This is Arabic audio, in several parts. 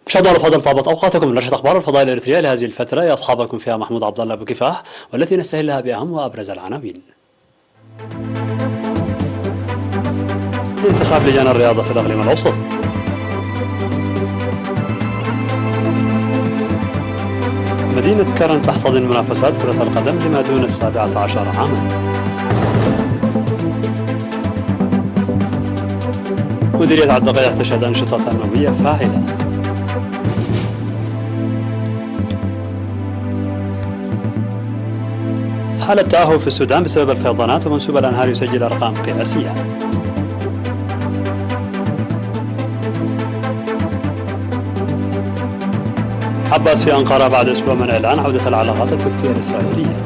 مشاهدينا الفضل، طابت اوقاتكم. نشرة اخبار الفضاء الاريتريه لهذه الفتره يصحبكم فيها محمود عبد الله بكفاح، والتي نستهلها باهم وابرز العناوين. انتخاب لجان الرياضه في الاقليم الاوسط. مدينه كرن تحتضن منافسات كره القدم لما دون 17 عاما. مديريه الدقيق تشهد انشطه تنمويه فاعله. حالة تأهب في السودان بسبب الفيضانات، ومنسوب الأنهار يسجل أرقام قياسية. عباس في أنقرة بعد أسبوع من إعلان عودة العلاقات التركية الإسرائيلية.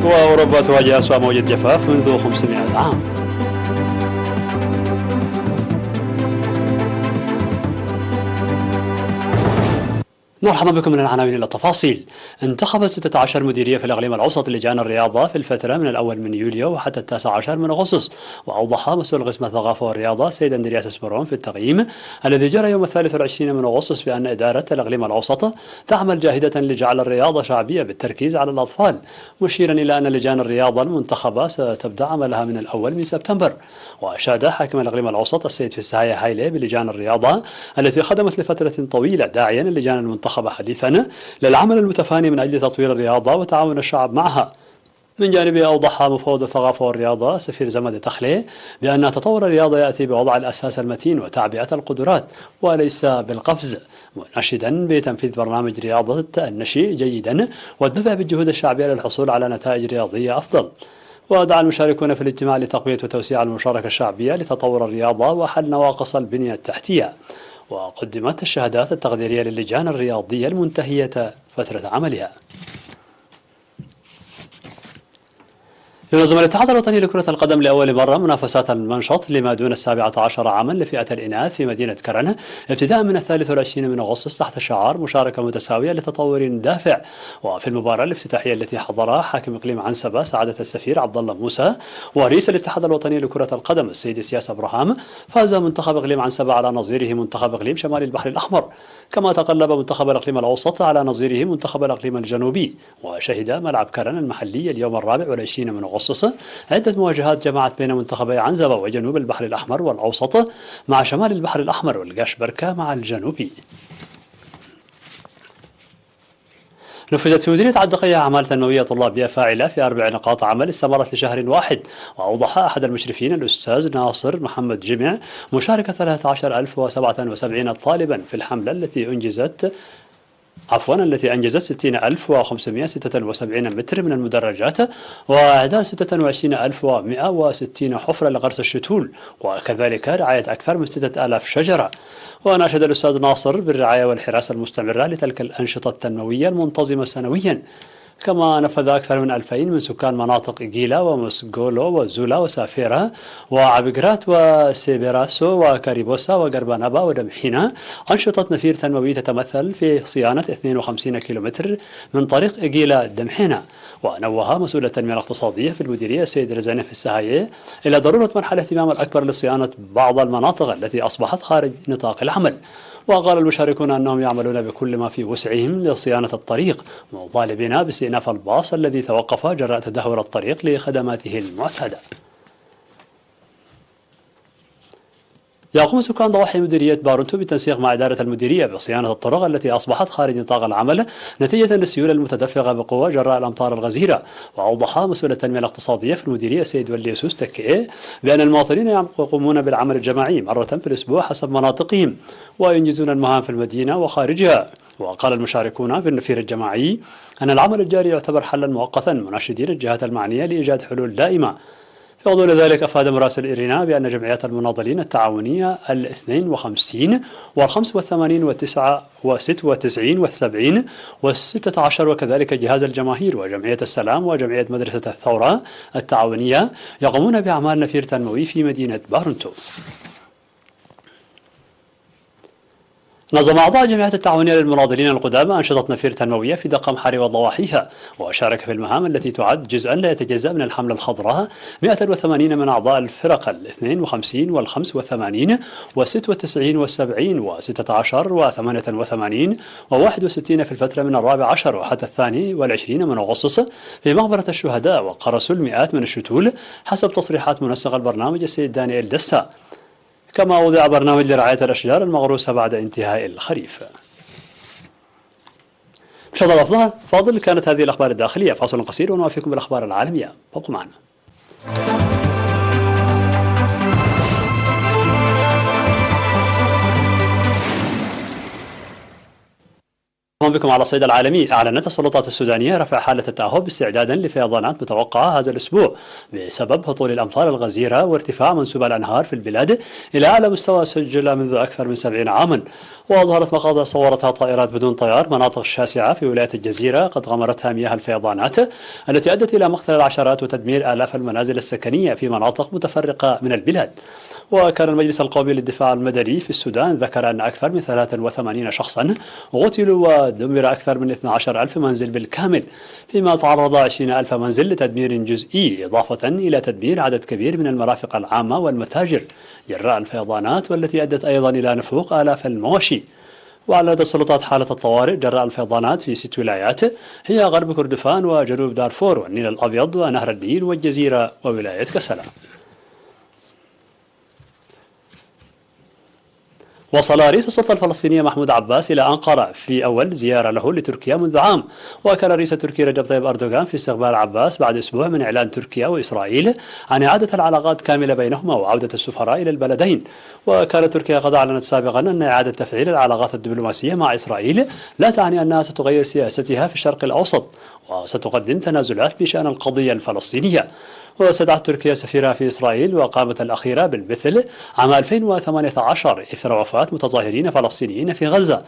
وأوروبا تواجه أسوأ موجة جفاف منذ 500 عام. مرحبا بكم من العناوين إلى التفاصيل. انتخبت 16 مديرية في الإقليم الأوسط لجان الرياضة في الفترة من الأول من يوليو وحتى 19 من أغسطس. وأوضح مسؤول قسم الثقافة والرياضة سيد اندرياس اسمرون في التقييم الذي جرى يوم 23 من أغسطس بأن إدارة الإقليم الأوسط تعمل جاهدة لجعل الرياضة شعبية بالتركيز على الأطفال، مشيرا إلى أن لجان الرياضة المنتخبة ستبدأ عملها من الأول من سبتمبر. وأشاد حاكم الإقليم الأوسط السيد فساي هايلي بلجان الرياضة التي خدمت لفترة طويلة، داعيا اللجان المنتخبة حديثا للعمل المتفاني من أجل تطوير الرياضة وتعاون الشعب معها. من جانبه أوضح مفوض الثقافة والرياضة سفير زمد تخلي بأن تطور الرياضة يأتي بوضع الأساس المتين وتعبئة القدرات وليس بالقفز، مناشدا بتنفيذ برنامج رياضة النشء جيدا والدفع بالجهود الشعبية للحصول على نتائج رياضية أفضل. ودعا المشاركون في الاجتماع لتقوية وتوسيع المشاركة الشعبية لتطور الرياضة وحل نواقص البنية التحتية. وقدمت الشهادات التقديرية للجان الرياضية المنتهية فترة عملها. ينظم الاتحاد الوطني لكرة القدم لأول مرة منافسات المنشط لما دون 17 عاما لفئة الإناث في مدينة كرن ابتداء من 23 من أغسطس تحت شعار مشاركة متساوية لتطور دافع. وفي المباراة الافتتاحية التي حضرها حاكم إقليم عنسبة سعادة السفير عبد الله موسى ورئيس الاتحاد الوطني لكرة القدم السيد سياس أبراهام، فاز منتخب إقليم عنسبة على نظيره منتخب إقليم شمال البحر الأحمر، كما تقلب منتخب الإقليم الأوسط على نظيره منتخب الإقليم الجنوبي. وشهد ملعب كرن المحلي اليوم 24 من أغسطس عدة مواجهات جمعت بين منتخبي عنزبة وجنوب البحر الأحمر والأوسط مع شمال البحر الأحمر والقاش بركة مع الجنوبي. نفذت في مديرية الدقيق أعمال تنموية طلابية فاعلة في 4 نقاط عمل استمرت لشهر واحد. وأوضح أحد المشرفين الأستاذ ناصر محمد جمع مشاركة 13077 طالبا في الحملة التي أنجزت 60,576 متر من المدرجات وإعداد 26,160 حفرة لغرس الشتول، وكذلك رعاية أكثر من 6,000 شجرة. وناشد الأستاذ ناصر بالرعاية والحراسة المستمرة لتلك الأنشطة التنموية المنتظمة سنويا. كما نفذ أكثر من 2000 من سكان مناطق إيجيلا ومسغولو وزولا وسافيرا وعبقرات وسيبيراسو وكاريبوسا وغربانابا ودمحينا أنشطة نفير تنموي تتمثل في صيانة 52 كيلومتر من طريق إيجيلا دمحينا. ونوه مسؤول التنمية الاقتصادية في المديرية السيد رزاني في السهاية إلى ضرورة منح الاهتمام الأكبر لصيانة بعض المناطق التي أصبحت خارج نطاق العمل. وقال المشاركون أنهم يعملون بكل ما في وسعهم لصيانة الطريق، مطالبين باستئناف الباص الذي توقف جراء تدهور الطريق لخدماته المعتادة. يقوم سكان ضواحي مديرية بارونتو بالتنسيق مع إدارة المديرية بصيانة الطرق التي أصبحت خارج نطاق العمل نتيجة للسيول المتدفقة بقوة جراء الأمطار الغزيرة. وأوضح مسؤول التنمية الاقتصادية في المديرية السيد وليسوس تكي بأن المواطنين يقومون بالعمل الجماعي مرة في الأسبوع حسب مناطقهم وينجزون المهام في المدينة وخارجها. وقال المشاركون في النفير الجماعي أن العمل الجاري يعتبر حلا مؤقتا، مناشدين الجهات المعنية لإيجاد حلول دائمة. في غضون ذلك أفاد مراسل إيرينا بأن جمعيات المناضلين التعاونية 52 و85 و96 و70 و16 وكذلك جهاز الجماهير وجمعية السلام وجمعية مدرسة الثورة التعاونية يقومون بأعمال نفير تنموي في مدينة بارونتو. نظم أعضاء الجمعية التعاونية للمناضلين القدامى أنشطة نفير تنموية في دقم حري وضواحيها، وشارك في المهام التي تعد جزءا لا يتجزأ من الحملة الخضراء 180 من أعضاء الفرق 52 وال 85 و 96 و 70 و 16 و 88 و 61 في الفترة من 14 وحتى 22 من أغسطس في مقبرة الشهداء، وقرصوا المئات من الشتول حسب تصريحات منسق البرنامج السيد دانيال دسا. كما وضع برنامج لرعاية الأشجار المغروسة بعد انتهاء الخريف. بشكل أفضل فاضل، كانت هذه الأخبار الداخلية. فاصل قصير ونوافيكم بالأخبار العالمية، ابقوا معنا. بكم على الصعيد العالمي. أعلنت السلطات السودانية رفع حالة التأهب استعدادا لفيضانات متوقعة هذا الأسبوع بسبب هطول الأمطار الغزيرة وارتفاع منسوب الأنهار في البلاد إلى أعلى مستوى سجل منذ أكثر من 70 عاما. وأظهرت مقاطع صورتها طائرات بدون طيار مناطق شاسعة في ولاية الجزيرة قد غمرتها مياه الفيضانات التي أدت إلى مقتل العشرات وتدمير آلاف المنازل السكنية في مناطق متفرقة من البلاد. وكان المجلس القومي للدفاع المدني في السودان ذكر أن أكثر من 83 شخصا قتلوا ودمر أكثر من 12,000 منزل بالكامل، فيما تعرض 20,000 منزل لتدمير جزئي، إضافة إلى تدمير عدد كبير من المرافق العامة والمتاجر جراء الفيضانات، والتي أدت أيضا إلى نفوق آلاف المواشي. وأعلنت السلطات حالة الطوارئ جراء الفيضانات في 6 ولايات هي غرب كردفان وجنوب دارفور والنيل الأبيض ونهر النيل والجزيرة وولاية كسلا. وصل رئيس السلطة الفلسطينية محمود عباس إلى أنقرة في أول زيارة له لتركيا منذ عام. وكان رئيس تركيا رجب طيب أردوغان في استقبال عباس بعد أسبوع من إعلان تركيا وإسرائيل عن إعادة العلاقات كاملة بينهما وعودة السفراء إلى البلدين. وكانت تركيا قد أعلنت سابقا أن إعادة تفعيل العلاقات الدبلوماسية مع إسرائيل لا تعني أنها ستغير سياستها في الشرق الأوسط، وستقدم تنازلات بشأن القضية الفلسطينية. واستدعت تركيا سفيرها في إسرائيل وقامت الأخيرة بالمثل عام 2018 إثر وفاة متظاهرين فلسطينيين في غزة.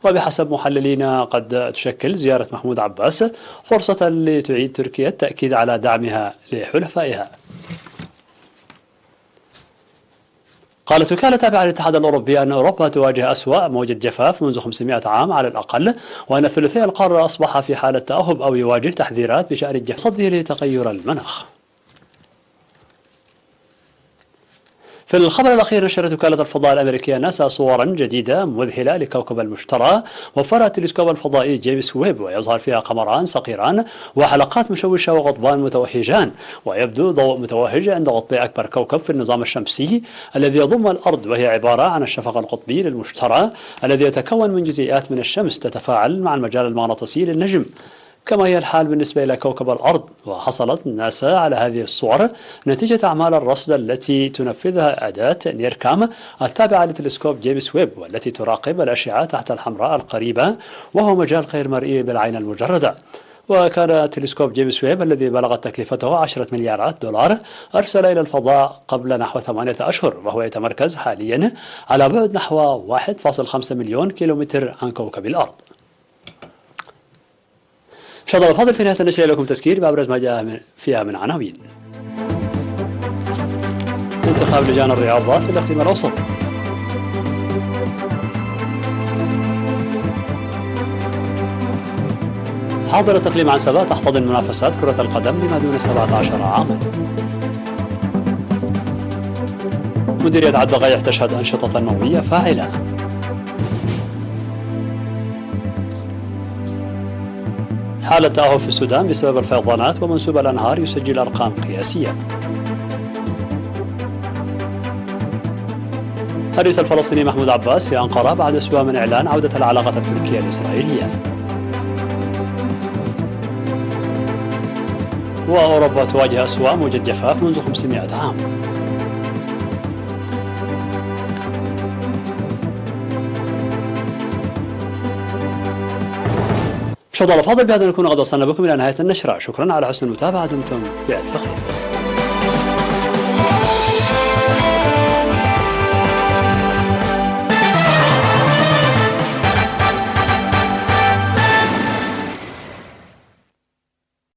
وبحسب محللين قد تشكل زيارة محمود عباس فرصة لتعيد تركيا التأكيد على دعمها لحلفائها. قالت وكالة تابعة للاتحاد الأوروبي أن أوروبا تواجه أسوأ موجة جفاف منذ 500 عام على الأقل، وأن ثلثي القارة أصبح في حالة تأهب أو يواجه تحذيرات بشأن الجفاف صده لتغير المناخ. في الخبر الأخير، نشرت وكالة الفضاء الأمريكية ناسا صورا جديدة مذهلة لكوكب المشتري وفرها التلسكوب الفضائي جيمس ويب، ويظهر فيها قمران صقيران وحلقات مشوشة وقطبان متوهجان، ويبدو ضوء متوهج عند قطب أكبر كوكب في النظام الشمسي الذي يضم الأرض، وهي عبارة عن الشفق القطبي للمشتري الذي يتكون من جزيئات من الشمس تتفاعل مع المجال المغناطيسي للنجم، كما هي الحال بالنسبة إلى كوكب الأرض. وحصلت ناسا على هذه الصور نتيجة أعمال الرصد التي تنفذها أداة نيركام التابعة لتلسكوب جيمس ويب، والتي تراقب الأشعة تحت الحمراء القريبة، وهو مجال غير مرئي بالعين المجردة. وكان تلسكوب جيمس ويب الذي بلغت تكلفته 10 مليارات دولار أرسل إلى الفضاء قبل نحو 8 أشهر، وهو يتمركز حاليا على بعد نحو 1.5 مليون كيلومتر عن كوكب الأرض. شاء الله في نهاية النشرة لكم تذكير بأبرز ما جاء فيها من عناوين. انتخاب لجان الرياضة في الإقليم الأوسط. حاضرة إقليم عنسبة تحتضن منافسات كرة القدم لما دون 17 عاما. مديرية عد بقايع تشهد أنشطة تنموية فاعلة. حالة تأهب في السودان بسبب الفيضانات ومنسوب الأنهار يسجل أرقام قياسية. الرئيس الفلسطيني محمود عباس في أنقرة بعد أسبوع من إعلان عودة العلاقة التركية الإسرائيلية. وأوروبا تواجه أسوأ موجة جفاف منذ 500 عام. شكرا الفاضل، بهذا نكون قد وصلنا بكم إلى نهاية النشرة. شكرا على حسن المتابعة، دمتم بألف خير.